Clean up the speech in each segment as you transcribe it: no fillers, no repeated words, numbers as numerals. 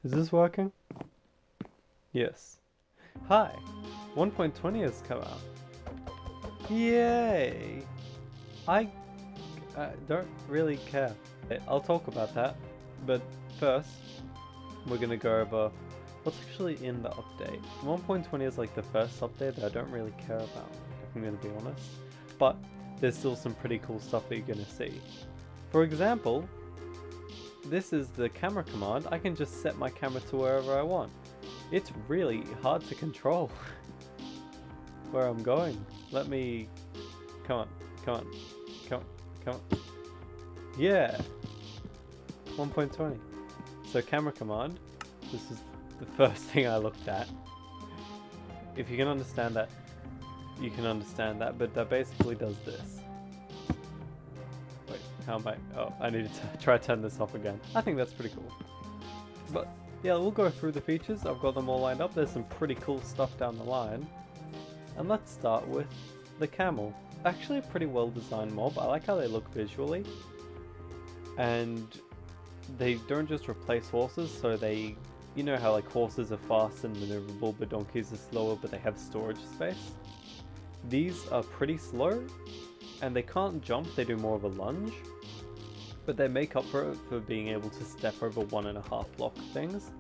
Is this working? Yes. Hi! 1.20 has come out. Yay! I don't really care. I'll talk about that, but first we're gonna go over what's actually in the update. 1.20 is like the first update that I don't really care about, if I'm gonna be honest. But there's still some pretty cool stuff that you're gonna see. For example, this is the camera command. I can just set my camera to wherever I want. It's really hard to control where I'm going. Let me... Come on, come on, come on, come on. Yeah! 1.20. So camera command, this is the first thing I looked at. If you can understand that, you can understand that, but that basically does this. Wait, how am I? Oh, I need to try to turn this off again. I think that's pretty cool. But yeah, we'll go through the features. I've got them all lined up. There's some pretty cool stuff down the line. And let's start with the camel. Actually a pretty well designed mob. I like how they look visually. And they don't just replace horses, so they... You know how like horses are fast and maneuverable, but donkeys are slower, but they have storage space? These are pretty slow, and they can't jump, they do more of a lunge. But they make up for it for being able to step over 1.5 block things,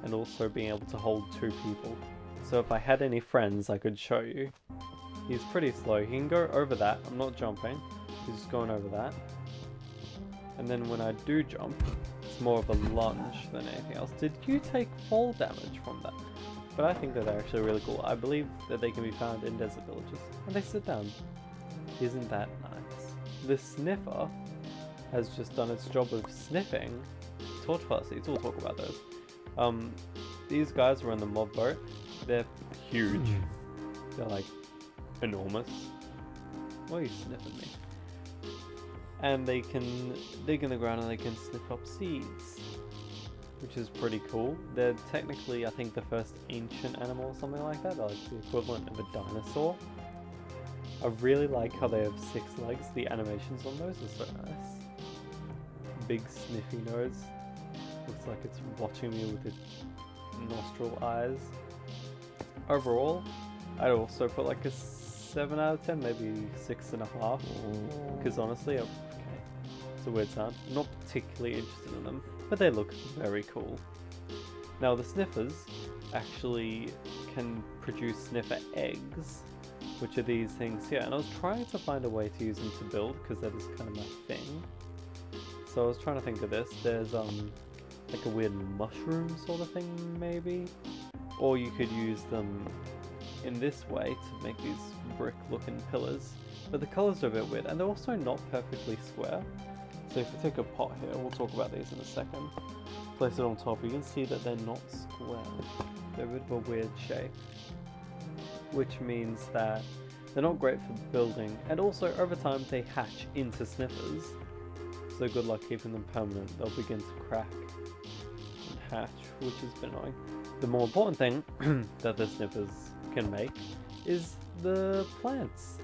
and also being able to hold 2 people. So if I had any friends, I could show you. He's pretty slow. He can go over that. I'm not jumping. He's just going over that. And then when I do jump, it's more of a lunge than anything else. Did you take fall damage from that? But I think that they're actually really cool. I believe that they can be found in desert villages. And they sit down. Isn't that nice? The sniffer has just done its job of sniffing torchflower seeds. We'll talk about those. These guys were on the mob boat. They're huge. They're like enormous. Why are you sniffing me? And they can dig in the ground and they can sniff up seeds, which is pretty cool. They're technically, I think, the first ancient animal or something like that. They're like the equivalent of a dinosaur. I really like how they have 6 legs. The animations on those are so nice. Big sniffy nose. Looks like it's watching me with its nostril eyes. Overall, I'd also put like a 7 out of 10, maybe 6.5. Because honestly, okay, it's a weird sound. I'm not particularly interested in them, but they look very cool. Now the sniffers actually can produce sniffer eggs, which are these things here. And I was trying to find a way to use them to build, because that is kind of my thing. So I was trying to think of this. There's like a weird mushroom sort of thing, maybe? Or you could use them in this way to make these brick looking pillars. But the colours are a bit weird, and they're also not perfectly square. So if you take a pot here, we'll talk about these in a second. Place it on top, you can see that they're not square. They're a bit of a weird shape. Which means that they're not great for building, and also over time they hatch into sniffers. So good luck keeping them permanent. They'll begin to crack and hatch, which is a bit annoying. The more important thing that the sniffers can make is the plants.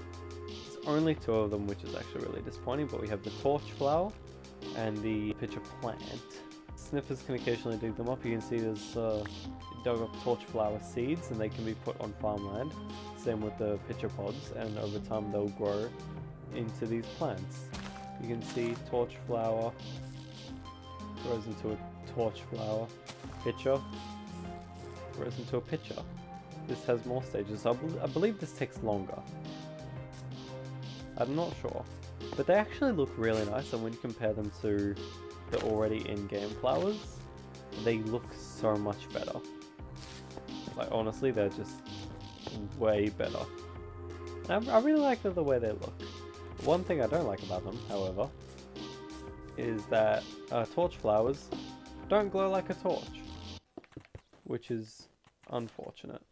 There's only 2 of them, which is actually really disappointing, but we have the torch flower and the pitcher plant. Sniffers can occasionally dig them up. You can see there's dug up torch flower seeds, and they can be put on farmland. Same with the pitcher pods, and over time they'll grow into these plants. You can see torch flower grows into a torch flower pitcher, grows into a pitcher. This has more stages. I believe this takes longer. I'm not sure. But they actually look really nice, and when you compare them to the already in-game flowers, they look so much better. Like honestly, they're just way better. And I really like the way they look. One thing I don't like about them, however, is that torch flowers don't glow like a torch, which is unfortunate.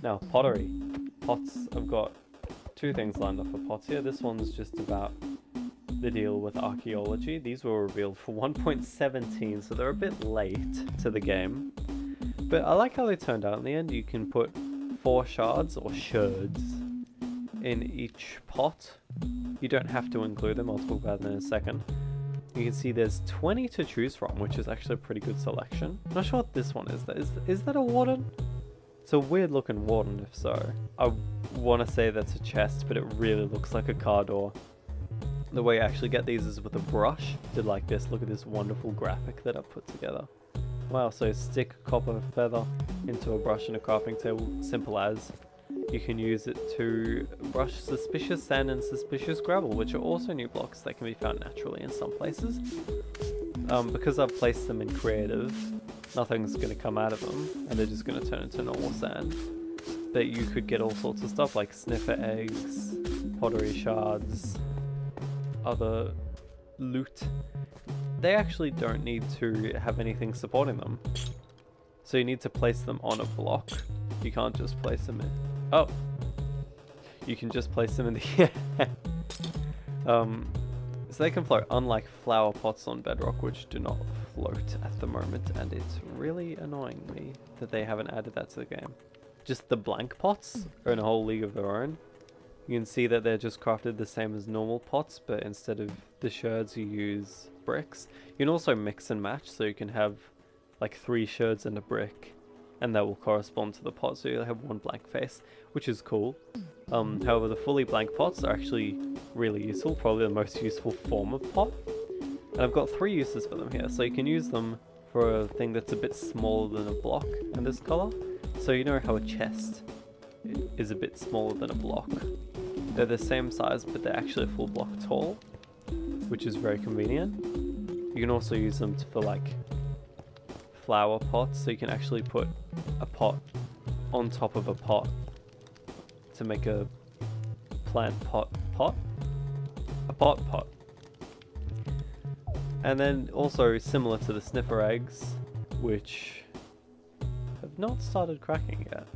Now, pottery. Pots, I've got 2 things lined up for pots here. This one's just about the deal with archaeology. These were revealed for 1.17, so they're a bit late to the game. But I like how they turned out in the end. You can put 4 shards, or shards, in each pot. You don't have to include them, I'll talk about them in a second. You can see there's 20 to choose from, which is actually a pretty good selection. I'm not sure what this one is. Is that a warden? It's a weird looking warden if so. I want to say that's a chest, but it really looks like a car door. The way I actually get these is with a brush. Did like this. Look at this wonderful graphic that I've put together. Wow, so stick a copper feather into a brush and a crafting table, simple as. You can use it to brush suspicious sand and suspicious gravel, which are also new blocks that can be found naturally in some places. Because I've placed them in creative, nothing's going to come out of them, and they're just going to turn into normal sand. But you could get all sorts of stuff like sniffer eggs, pottery shards, other loot. They actually don't need to have anything supporting them. So you need to place them on a block. You can't just place them in... Oh! You can just place them in the air. So they can float, unlike flower pots on bedrock, which do not float at the moment, and it's really annoying me that they haven't added that to the game. Just the blank pots are in a whole league of their own. You can see that they're just crafted the same as normal pots, but instead of the sherds you use bricks. You can also mix and match, so you can have like 3 sherds and a brick, and that will correspond to the pot, so you'll have one blank face, which is cool. However, the fully blank pots are actually really useful, probably the most useful form of pot. And I've got 3 uses for them here, so you can use them for a thing that's a bit smaller than a block in this color. So you know how a chest is a bit smaller than a block. They're the same size, but they're actually a full block tall, which is very convenient. You can also use them for like flower pots, so you can actually put a pot on top of a pot to make a plant pot. A pot. And then also similar to the sniffer eggs, which have not started cracking yet.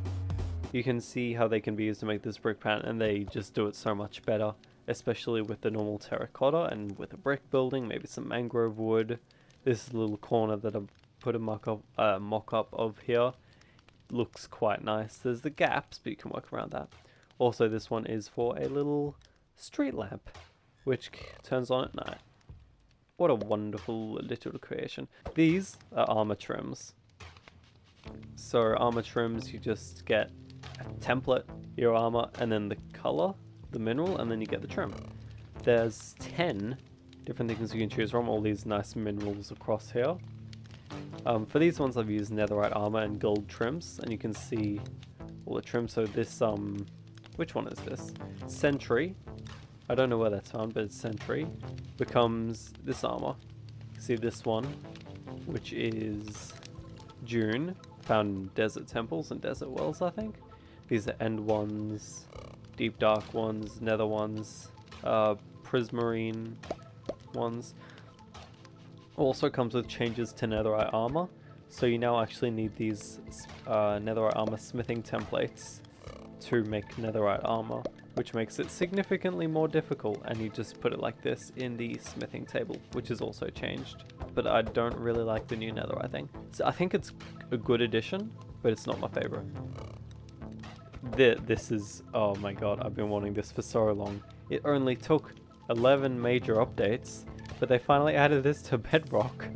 You can see how they can be used to make this brick pan, and they just do it so much better, especially with the normal terracotta and with a brick building, maybe some mangrove wood. This little corner that I've put a mock-up of here looks quite nice. There's the gaps, but you can work around that. Also, this one is for a little street lamp, which turns on at night. What a wonderful little creation. These are armor trims. So armor trims, you just get a template, your armor, and then the color, the mineral, and then you get the trim. There's 10 different things you can choose from, all these nice minerals across here. For these ones I've used netherite armor and gold trims, and you can see all the trims. So this, which one is this? Sentry. I don't know where that's found, but it's Sentry. Becomes this armor. See this one, which is June, found in desert temples and desert wells, I think. These are end ones, deep dark ones, nether ones, prismarine ones. Also comes with changes to netherite armor, so you now actually need these netherite armor smithing templates to make netherite armor, which makes it significantly more difficult, and you just put it like this in the smithing table, which is also changed. But I don't really like the new netherite thing. So I think it's a good addition, but it's not my favorite. This is, oh my god, I've been wanting this for so long. It only took 11 major updates, but they finally added this to Bedrock.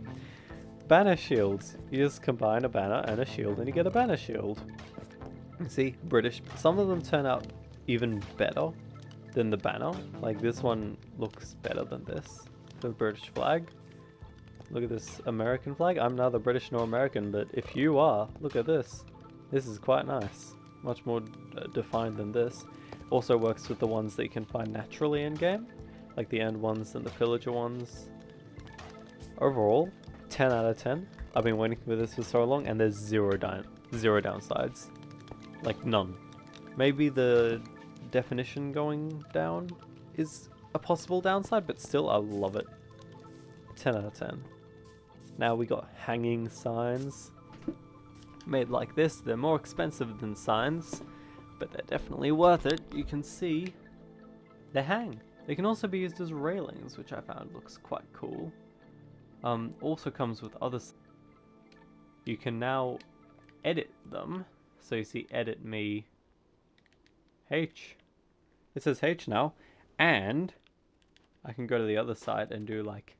Banner shields. You just combine a banner and a shield and you get a banner shield. See, British. Some of them turn out even better than the banner. Like this one looks better than this. The British flag. Look at this American flag. I'm neither British nor American, but if you are, look at this. This is quite nice. Much more defined than this. Also works with the ones that you can find naturally in game, like the end ones and the pillager ones. Overall, 10 out of 10. I've been waiting for this for so long, and there's zero downsides. Like none. Maybe the definition going down is a possible downside, but still I love it. 10 out of 10. Now we got hanging signs. Made like this, they're more expensive than signs, but they're definitely worth it. You can see they hang. They can also be used as railings, which I found looks quite cool. Also comes with other. You can now edit them. So you see edit me H. It says H now, and I can go to the other side and do like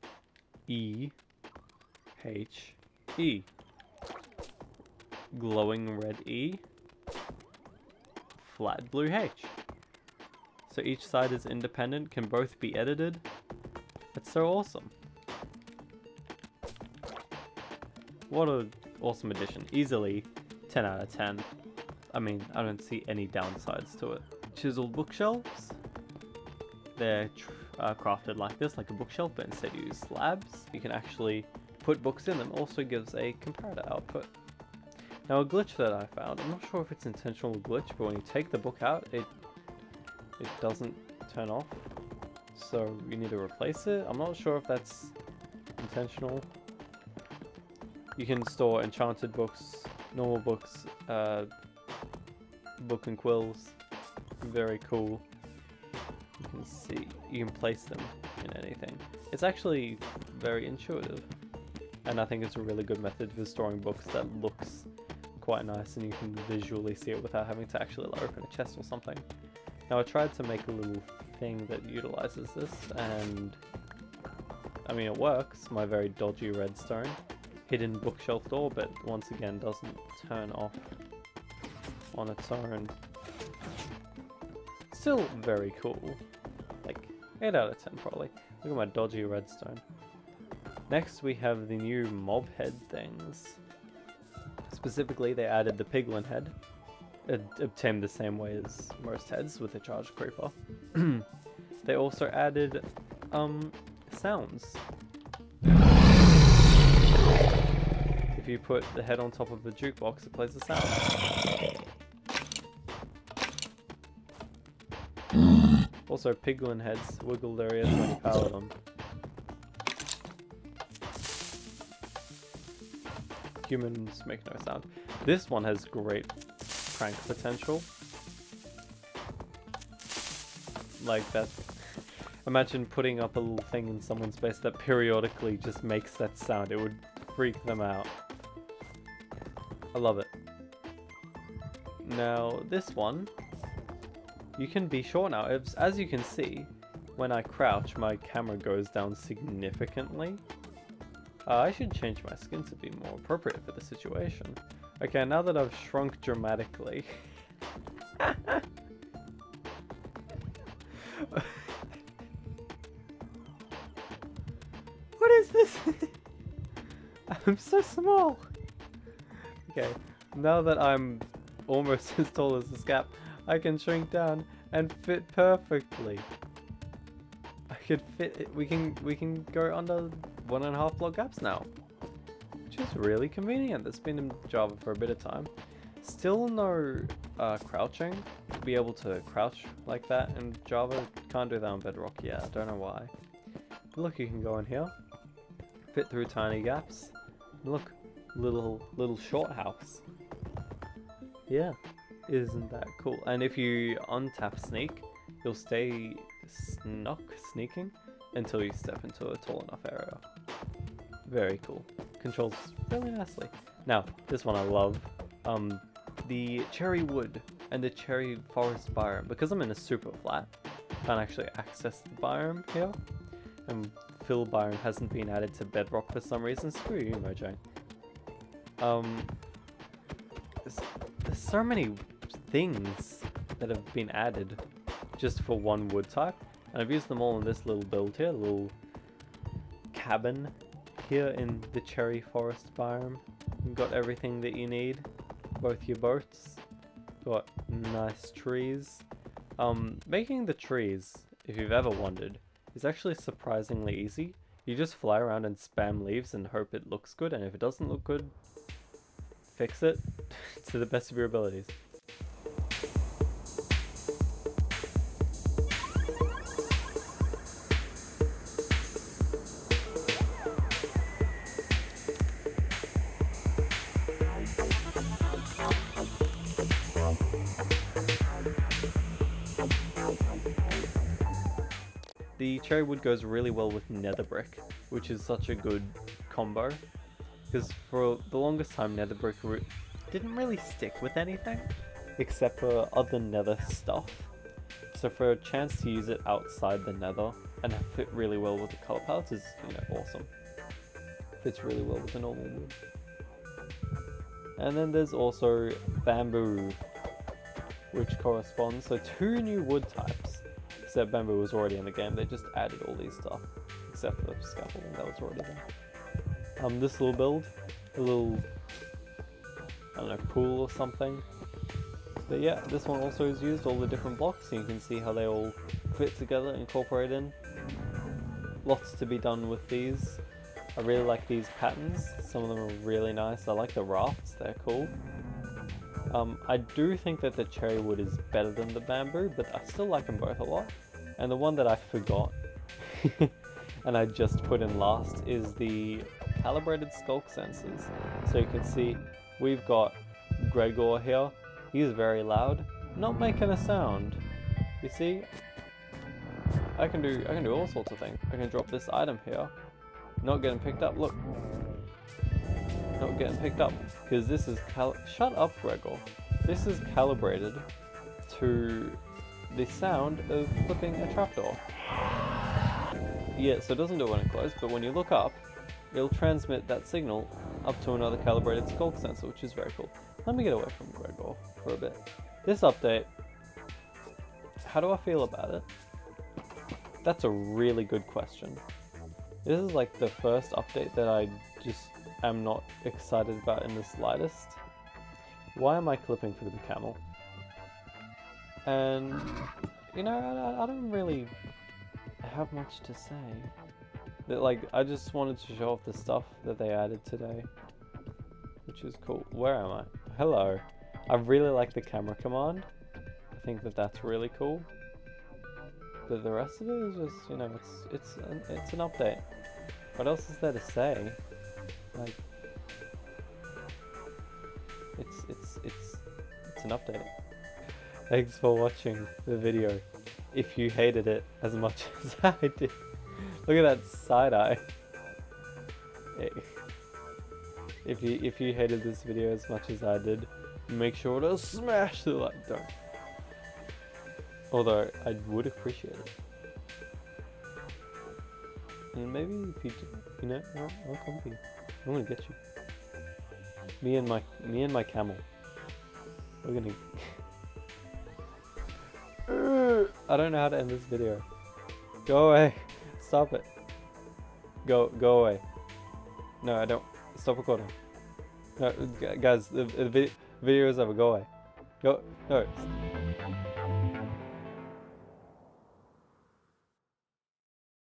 E H E. Glowing red E, flat blue H. So each side is independent, can both be edited. That's so awesome. What an awesome addition. Easily 10 out of 10. I mean, I don't see any downsides to it. Chiseled bookshelves. They're crafted like this, like a bookshelf, but instead you use slabs. You can actually put books in them. Also gives a comparator output. Now a glitch that I found, I'm not sure if it's an intentional glitch, but when you take the book out, it doesn't turn off. So you need to replace it. I'm not sure if that's intentional. You can store enchanted books, normal books, book and quills. Very cool. You can see, you can place them in anything. It's actually very intuitive. And I think it's a really good method for storing books that looks quite nice and you can visually see it without having to actually like, open a chest or something. Now I tried to make a little thing that utilizes this and I mean it works, my very dodgy redstone. Hidden bookshelf door, but once again doesn't turn off on its own. Still very cool. Like 8 out of 10 probably. Look at my dodgy redstone. Next we have the new mob head things. Specifically they added the piglin head. It obtained the same way as most heads with a charged creeper. They also added sounds. If you put the head on top of the jukebox, it plays the sound. Also, piglin heads wiggle their ears when you power them. Humans make no sound. This one has great prank potential. Like that. Imagine putting up a little thing in someone's face that periodically just makes that sound. It would freak them out. I love it. Now, this one, you can be short now. As you can see, when I crouch, my camera goes down significantly. I should change my skin to be more appropriate for the situation. Okay, now that I've shrunk dramatically. What is this? I'm so small. Okay, now that I'm almost as tall as this gap, I can shrink down and fit perfectly. I could fit it. We can go under 1.5 block gaps now, which is really convenient. That's been in Java for a bit of time. Still no crouching. To be able to crouch like that in Java, can't do that on Bedrock yet. I don't know why. But look, you can go in here, fit through tiny gaps. Look, little short house. Yeah, isn't that cool? And if you untap sneak, you'll stay sneaking until you step into a tall enough area. Very cool. Controls really nicely. Now, this one I love. The cherry wood and the cherry forest biome. Because I'm in a super flat, I can't actually access the biome here. And fill biome hasn't been added to Bedrock for some reason. Screw you, Mojang. There's so many things that have been added just for one wood type, and I've used them all in this little build here, little cabin here in the cherry forest biome. You've got everything that you need, both your boats, got nice trees. Making the trees, if you've ever wondered, is actually surprisingly easy. You just fly around and spam leaves and hope it looks good, and if it doesn't look good, fix it to the best of your abilities. The cherry wood goes really well with nether brick, which is such a good combo. Because for the longest time, nether brick didn't really stick with anything except for other nether stuff. So for a chance to use it outside the nether and fit really well with the color palettes is, awesome. fits really well with the normal wood. And then there's also bamboo, which corresponds, so 2 new wood types, except bamboo was already in the game, they just added all these stuff, except for the scaffolding that was already there. This little build, a little, I don't know, pool or something. But yeah, this one also is used, all the different blocks, and you can see how they all fit together, incorporate in. Lots to be done with these. I really like these patterns, some of them are really nice. I like the rafts, they're cool. I do think that the cherry wood is better than the bamboo, but I still like them both a lot. And the one that I forgot, and I just put in last, is the calibrated skulk sensors. So you can see we've got Gregor here. He's very loud, not making a sound. You see, I can do all sorts of things. I can drop this item here, not getting picked up. Look, not getting picked up because this is shut up, Gregor. This is calibrated to the sound of flipping a trapdoor. Yeah, so it doesn't do it when it closes, but when you look up, it'll transmit that signal up to another calibrated skulk sensor, which is very cool. Let me get away from Gregor for a bit. This update, how do I feel about it? That's a really good question. This is like the first update that I just am not excited about in the slightest. Why am I clipping through the camel? And, you know, I don't really have much to say. Like, I just wanted to show off the stuff that they added today, which is cool. Where am I? Hello. I really like the camera command. I think that that's really cool. But the rest of it is just, you know, it's an update. What else is there to say? Like, it's an update. Thanks for watching the video. If you hated it as much as I did, look at that side eye. Hey. If you hated this video as much as I did, make sure to smash the like button. Although I would appreciate it. And maybe if you do, you know, I'll come for you. I'm gonna get you. Me and my camel. We're gonna. I don't know how to end this video. Go away. Stop it. Go away. No, I don't. Stop recording. No, guys, the video is over. Go away. Go. No.